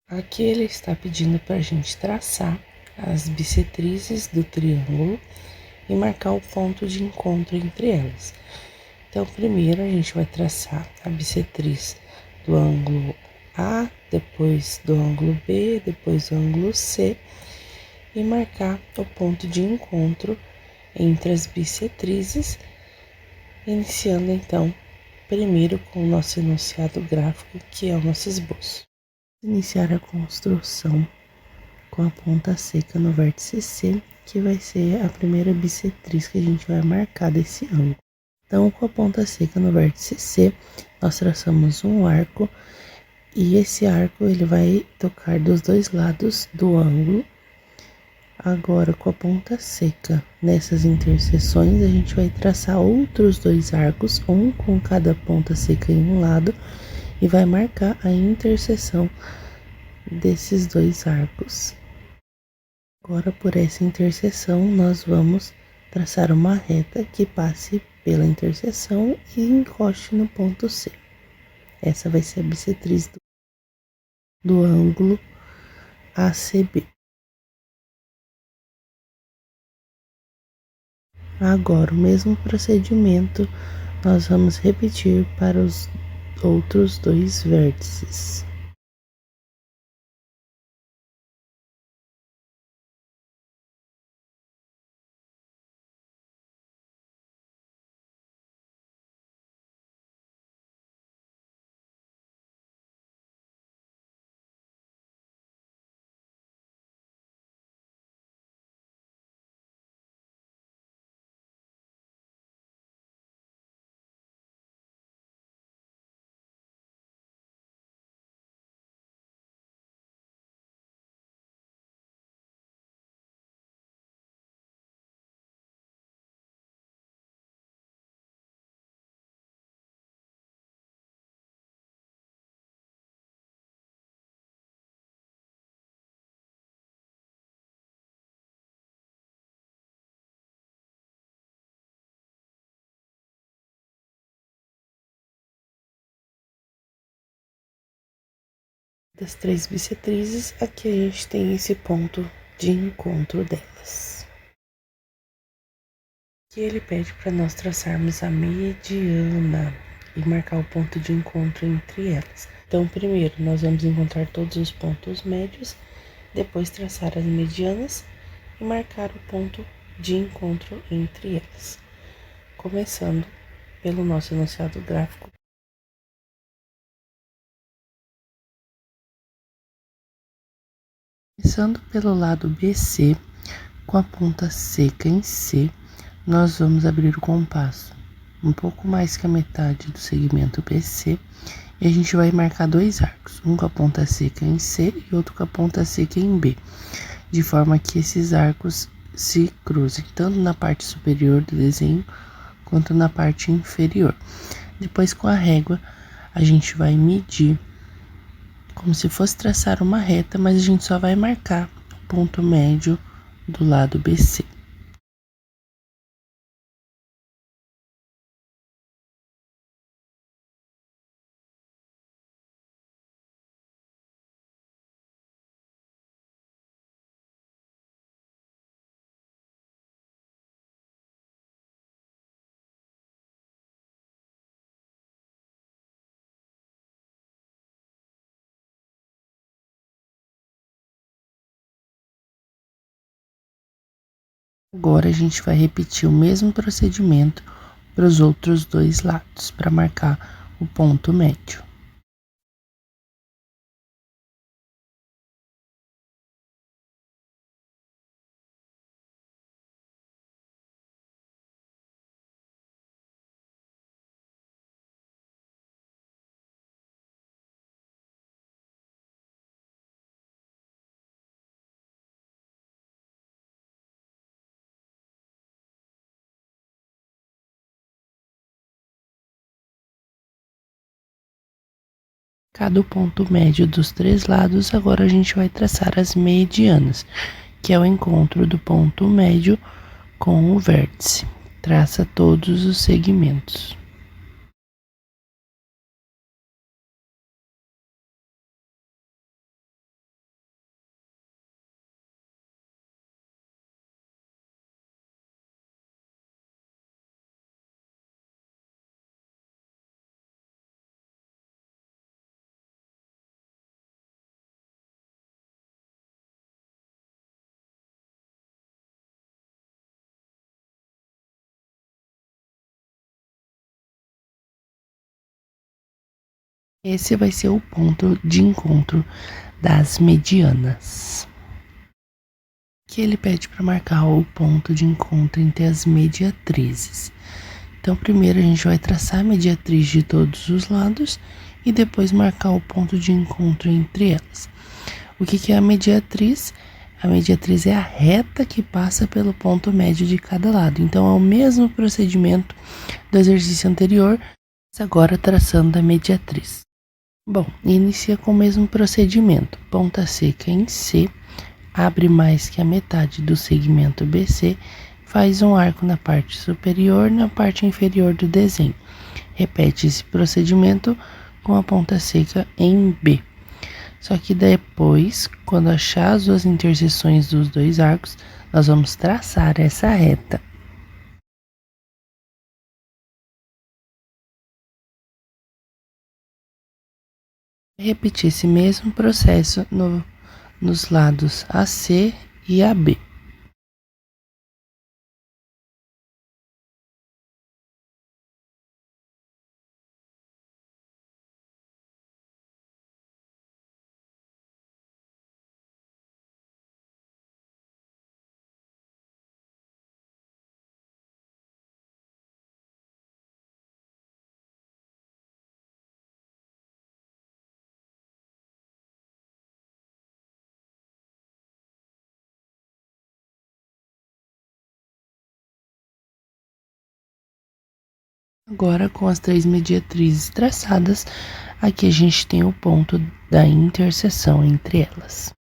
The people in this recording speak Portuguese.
Aqui ele está pedindo para a gente traçar as bissetrizes do triângulo e marcar o ponto de encontro entre elas. Então, primeiro a gente vai traçar a bissetriz do ângulo A, depois do ângulo B, depois do ângulo C e marcar o ponto de encontro entre as bissetrizes, iniciando então primeiro com o nosso enunciado gráfico, que é o nosso esboço. Iniciar a construção com a ponta seca no vértice C, que vai ser a primeira bissetriz que a gente vai marcar desse ângulo. Então, com a ponta seca no vértice C, nós traçamos um arco e esse arco ele vai tocar dos dois lados do ângulo. Agora, com a ponta seca nessas interseções, a gente vai traçar outros dois arcos, um com cada ponta seca em um lado, e vai marcar a interseção desses dois arcos. Agora, por essa interseção, nós vamos traçar uma reta que passe pela interseção e encoste no ponto C. Essa vai ser a bissetriz do ângulo ACB. Agora, o mesmo procedimento nós vamos repetir para os outros dois vértices. Das três bissetrizes, aqui a gente tem esse ponto de encontro delas. Aqui ele pede para nós traçarmos a mediana e marcar o ponto de encontro entre elas. Então, primeiro nós vamos encontrar todos os pontos médios, depois traçar as medianas e marcar o ponto de encontro entre elas. Começando pelo nosso enunciado gráfico. Começando pelo lado BC, com a ponta seca em C, nós vamos abrir o compasso um pouco mais que a metade do segmento BC e a gente vai marcar dois arcos, um com a ponta seca em C e outro com a ponta seca em B, de forma que esses arcos se cruzem tanto na parte superior do desenho quanto na parte inferior. Depois, com a régua, a gente vai medir como se fosse traçar uma reta, mas a gente só vai marcar o ponto médio do lado BC. Agora a gente vai repetir o mesmo procedimento para os outros dois lados, para marcar o ponto médio. Cada ponto médio dos três lados, agora a gente vai traçar as medianas, que é o encontro do ponto médio com o vértice. Traça todos os segmentos. Esse vai ser o ponto de encontro das medianas. Que ele pede para marcar o ponto de encontro entre as mediatrizes. Então, primeiro a gente vai traçar a mediatriz de todos os lados e depois marcar o ponto de encontro entre elas. O que é a mediatriz? A mediatriz é a reta que passa pelo ponto médio de cada lado. Então, é o mesmo procedimento do exercício anterior, mas agora traçando a mediatriz. Bom, inicia com o mesmo procedimento. Ponta seca em C, abre mais que a metade do segmento BC, faz um arco na parte superior e na parte inferior do desenho. Repete esse procedimento com a ponta seca em B. Só que depois, quando achar as duas interseções dos dois arcos, nós vamos traçar essa reta. Repetir esse mesmo processo nos lados AC e AB. Agora, com as três mediatrizes traçadas, aqui a gente tem o ponto da interseção entre elas.